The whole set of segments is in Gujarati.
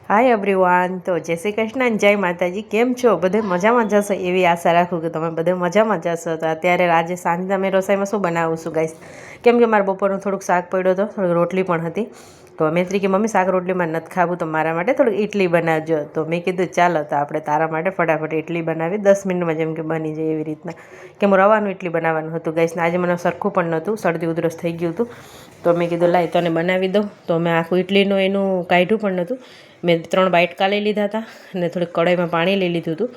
હાય એવરીવન, તો જય શ્રી કૃષ્ણ અને જય માતાજી. કેમ છો? બધે મજામાં જશો એવી આશા રાખું કે તમે બધે મજામાં જશો. તો અત્યારે આજે સાંજે અમે રસોઈમાં શું બનાવું છું ગાઈસ, કેમ કે મારા બપોરનું થોડુંક શાક પડ્યો હતો, થોડીક રોટલી પણ હતી. તો મેં કે મમ્મી શાક રોટલીમાં નથી ખાવું, તો મારા માટે થોડીક ઇડલી બનાવજો. તો મેં કીધું ચાલો તો આપણે તારા માટે ફટાફટ ઇડલી બનાવી 10 મિનિટમાં જેમ કે બની જાય એવી રીતના, કે હું રવાનું ઇડલી બનાવવાનું હતું ગાઈસને. આજે મને સરખું પણ નહોતું, શરદી ઉધરસ થઈ ગયું હતું. તો મેં કીધું લાય તને બનાવી દઉં. તો મેં આખું ઇડલીનું એનું કાઢ્યું પણ નહોતું. મેં 3 બાઇટકા લઈ લીધા હતા અને થોડીક કઢાઈમાં પાણી લઈ લીધું હતું.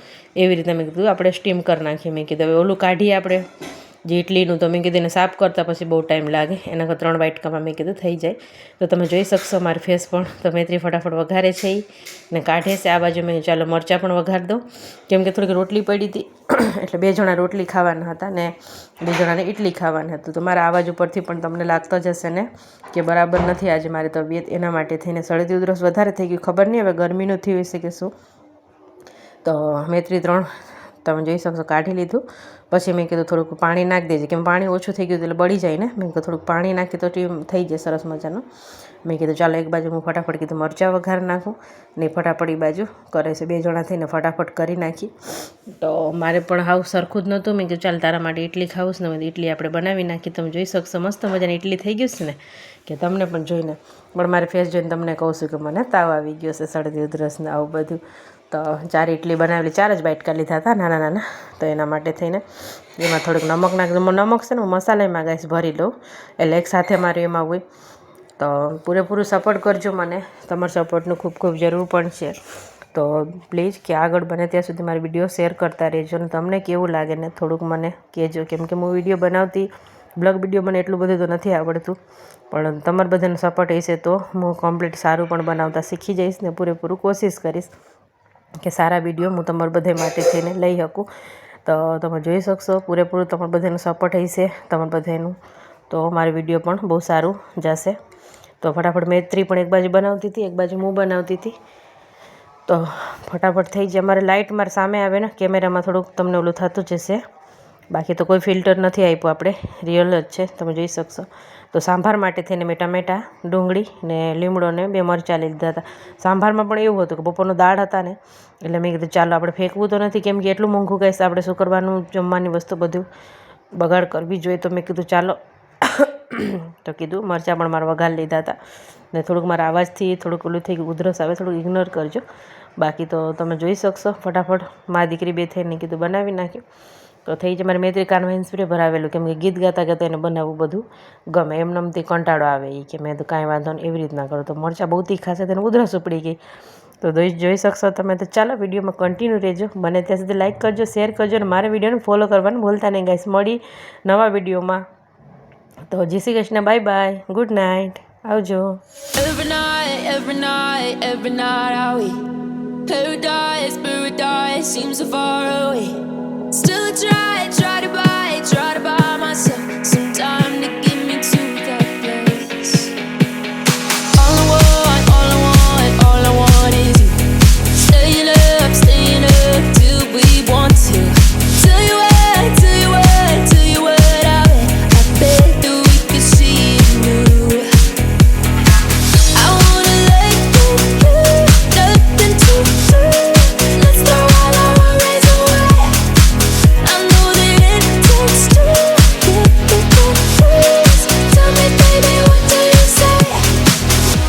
એવી રીતે મેં કીધું આપણે સ્ટીમ કરી નાખીએ. મેં કીધું હવે ઓલું કાઢીએ આપણે જે ઇડલીનું. તો મેં કીધું એને સાફ કરતાં પછી બહુ ટાઈમ લાગે, એના 3 બાઇટકામાં મેં કીધું થઈ જાય. તો તમે જોઈ શકશો મારી ફેસ પણ. તો મેત્રી ફટાફટ વઘારે છે ને કાઢે છે. આ બાજુ મેં ચાલો મરચાં પણ વઘારી દઉં, કેમ કે થોડીક રોટલી પડી હતી એટલે 2 જણા રોટલી ખાવાના હતા ને 2 જણાને ઇડલી ખાવાની હતું. તો મારા આવાજ ઉપરથી પણ તમને લાગતો જ હશે ને કે બરાબર નથી આજે મારી તબિયત, એના માટે થઈને શરદી ઉધરસ વધારે થઈ ગયું. ખબર નહીં હવે ગરમીનું થયું હશે કે શું. તો મેત્રી 3 તમે જોઈ શકશો કાઢી લીધું. પછી મેં કીધું થોડુંક પાણી નાખી દેજે, કેમ પાણી ઓછું થઈ ગયું એટલે બળી જાય ને. મેં કીધું થોડુંક પાણી નાખી તો થઈ જાય સરસ મજાનું. મેં કીધું ચાલો એક બાજુ હું ફટાફટ કીધું મરચાં વઘાર નાખું ને ફટાફટ એ બાજુ કરે છે. 2 જણા થઈને ફટાફટ કરી નાખી. તો મારે પણ હાવ સરખું જ નહોતું. મેં કીધું ચાલ તારા માટે ઇડલી ખાવું છે ને, ઇડલી આપણે બનાવી નાખી. તમે જોઈ શકશો મસ્ત મજાની ઇડલી થઈ ગયું છે ને, કે તમને પણ જોઈને પણ મારી ફેસ જોઈને તમને કહું છું કે મને તાવ આવી ગયો છે, શરદી ઉધરસ ને આવું બધું. તો 4 ઇડલી બનાવેલી, 4 જ બાઇટકા લીધા હતા નાના નાના. તો એના માટે થઈને એમાં થોડુંક નમક નાખી દઉં. નમક છે ને હું મસાલામાં ગાઈસ ભરી લઉં, એટલે એક સાથે મારું એમાં હોય. તો પૂરેપૂરું સપોર્ટ કરજો મને, તમારા સપોર્ટનું ખૂબ ખૂબ જરૂર પણ છે. તો પ્લીઝ કે આગળ બને ત્યાં સુધી મારી વિડીયો શેર કરતા રહેજો ને તમને કેવું લાગે ને થોડુંક મને કહેજો, કેમ કે હું વિડીયો બનાવતી બ્લોગ વિડીયો મને એટલું બધું તો નથી આવડતું, પણ તમારા બધાનો સપોર્ટ હશે તો હું કમ્પ્લીટ સારું પણ બનાવતા શીખી જઈશ ને પૂરેપૂરું કોશિશ કરીશ કે સારા વિડીયો હું તમારા બધા માટે થઈને લઈ શકું. તો તમે જોઈ શકશો પૂરેપૂરું તમારા બધાનો સપોર્ટ હશે તમારા બધાનું, તો મારી વિડીયો પણ બહુ સારું જશે. તો ફટાફટ મેત્રી પણ એક બાજુ બનાવતી હતી, એક બાજુ હું બનાવતી હતી. તો ફટાફટ થઈ જાય. અમારે લાઇટ મારે સામે આવે ને, કેમેરામાં થોડુંક તમને ઓલું થતું જ હશે, બાકી તો કોઈ ફિલ્ટર નથી આપ્યું, આપણે રિયલ જ છે, તમે જોઈ શકશો. તો સાંભાર માટે થઈને મેં ટમેટાં, ડુંગળી ને લીમડો ને 2 મરચાં લીધા હતા. સાંભારમાં પણ એવું હતું કે બપોરનો દાળ હતા ને, એટલે મેં કીધું ચાલો આપણે ફેંકવું તો નથી, કેમ કે એટલું મોંઘું કહીશ આપણે શું કરવાનું, જમવાની વસ્તુ બધું બગાડ કરવી જોઈએ. તો મેં કીધું ચાલો તો કીધું મરચાં પણ મારા વઘાર લીધા હતા ને થોડુંક મારા આવાજથી થોડુંક ઓલું થઈ ગયું, ઉધરસ આવે, થોડુંક ઇગ્નોર કરજો. બાકી તો તમે જોઈ શકશો ફટાફટ મારી દીકરી 2 થઈને કીધું બનાવી નાખ્યું. તો થઈ જાય. મારી મેત્રી કાનમાં હેન્ડસ્પ્રે ભરાવેલું, કેમ કે ગીત ગાતા ગાતા એને બનાવવું બધું ગમે, એમનેમથી કંટાળો આવે એ કે મેં તો કાંઈ વાંધો નહીં એવી રીતના કરો. તો મરચાં બહુ તીખા છે, તેને ઉધરસ ઉપડી ગઈ. તો જોઈ શકશો તમે. તો ચાલો વિડીયોમાં કન્ટિન્યુ રહેજો, બને ત્યાં સુધી લાઇક કરજો, શેર કરજો અને મારા વિડીયોને ફોલો કરવાનું ભૂલતા નહીં ગાઈસ. મળી નવા વિડીયોમાં. તો જય Shri Krishna, bye bye, good night, આવજો. Every night I wait. Paradise seems so far away. Still I try to buy myself some time to get me to that place. All I want is you. Staying up till we want to. Tell you what, I bet that we could see it new. I wanna let you, nothing to do. Let's start while our worries away. I know that it takes two to get the place. Tell me baby, what do you say?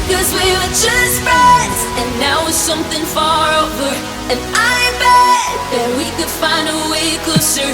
'Cause we were just friends and now it's something far over. And I bet that we could find a way closer.